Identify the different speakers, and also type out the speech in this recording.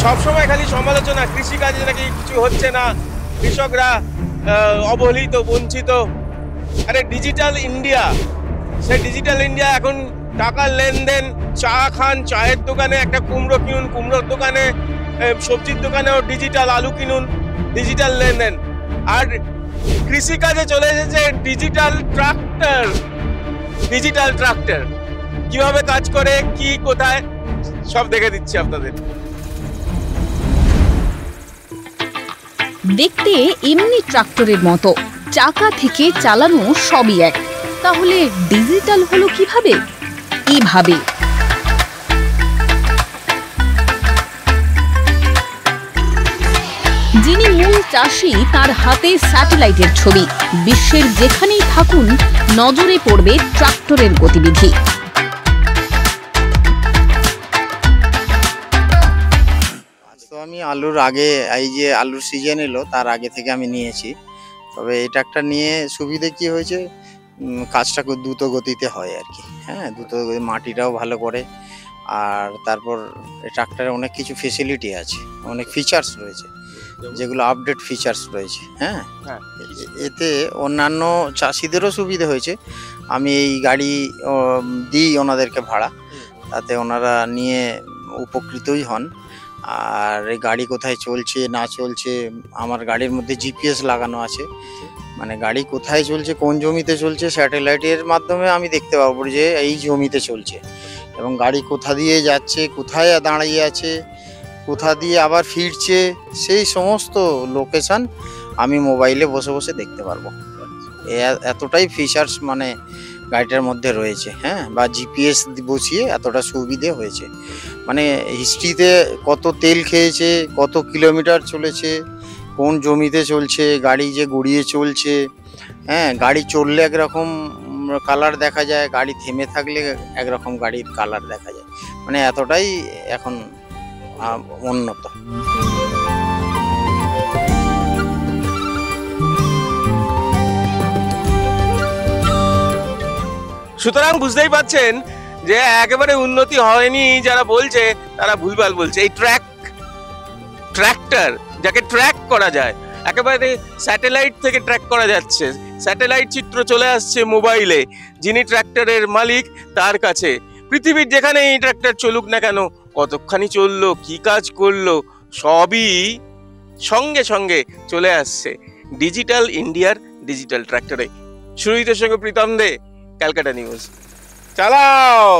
Speaker 1: সবসময় খালি সমালোচনা, কৃষিকাজে নাকি কিছু হচ্ছে না, কৃষকরা অবহেলিত, বঞ্চিত। আরে ডিজিটাল ইন্ডিয়া, সেই ডিজিটাল ইন্ডিয়া এখন টাকার লেনদেন, চা খান, চায়ের দোকানে একটা কুমড়ো কিনুন, কুমড়োর দোকানে, সবজির দোকানেও ডিজিটাল, আলু কিনুন, ডিজিটাল লেনদেন। আর কৃষিকাজে চলে এসেছে ডিজিটাল ট্রাক্টর। ডিজিটাল ট্রাক্টর কিভাবে কাজ করে, কি কোথায়, সব দেখে দিচ্ছি আপনাদের।
Speaker 2: দেখতে এমনি ট্রাক্টরের মতো, চাকা থেকে চালানো সবই এক। তাহলে ডিজিটাল হলো কিভাবে? এভাবে। যিনি মূল চাষি, তার হাতে স্যাটেলাইটের ছবি। বিশ্বের যেখানেই থাকুন, নজরে পড়বে ট্রাক্টরের গতিবিধি।
Speaker 3: তো আমি আলুর আগে, এই যে আলুর সিজন এলো তার আগে থেকে আমি নিয়েছি। তবে এই ট্রাক্টর নিয়ে সুবিধে কি হয়েছে, কাজটা খুব দ্রুত গতিতে হয় আর কি। হ্যাঁ, দ্রুত মাটিটাও ভালো করে। আর তারপর এই ট্রাক্টরে অনেক কিছু ফেসিলিটি আছে, অনেক ফিচার্স রয়েছে, যেগুলো আপডেট ফিচার্স রয়েছে। হ্যাঁ, এতে অন্যান্য চাষিদেরও সুবিধা হয়েছে। আমি এই গাড়ি দিই ওনাদেরকে ভাড়া, তাতে ওনারা নিয়ে উপকৃতই হন। আর এই গাড়ি কোথায় চলছে না চলছে, আমার গাড়ির মধ্যে জিপিএস লাগানো আছে, মানে গাড়ি কোথায় চলছে, কোন জমিতে চলছে, স্যাটেলাইটের মাধ্যমে আমি দেখতে পারবো যে এই জমিতে চলছে, এবং গাড়ি কোথা দিয়ে যাচ্ছে, কোথায় দাঁড়িয়ে আছে, কোথা দিয়ে আবার ফিরছে, সেই সমস্ত লোকেশন আমি মোবাইলে বসে বসে দেখতে পারবো। এতটাই ফিচার্স মানে গাড়িটার মধ্যে রয়েছে। হ্যাঁ, বা জিপিএস বসিয়ে এতটা সুবিধে হয়েছে, মানে হিস্ট্রিতে কত তেল খেয়েছে, কত কিলোমিটার চলেছে, কোন জমিতে চলছে, গাড়ি যে গড়িয়ে চলছে। হ্যাঁ, গাড়ি চললে একরকম কালার দেখা যায়, গাড়ি থেমে থাকলে একরকম গাড়ির কালার দেখা যায়, মানে এতটাই এখন উন্নত।
Speaker 1: সুতরাং বুঝতেই পাচ্ছেন যে একেবারে উন্নতি হয়নি যারা বলছে, তারা ভুলভাল বলছে। এই ট্র্যাক্টর যাকে ট্র্যাক করা যায়, একেবারে স্যাটেলাইট থেকে ট্র্যাক করা যাচ্ছে, স্যাটেলাইট চিত্র চলে আসছে মোবাইলে। যিনি ট্র্যাক্টরের মালিক তার কাছে পৃথিবীর যেখানে এই ট্র্যাক্টর চলুক না কেন, কতখানি চললো, কি কাজ করলো, সবই সঙ্গে সঙ্গে চলে আসছে ডিজিটাল ইন্ডিয়ার ডিজিটাল ট্র্যাক্টরে। সুরজিতের সঙ্গে প্রীতম দে, ক্যালকাটা নিউজ। চালাও।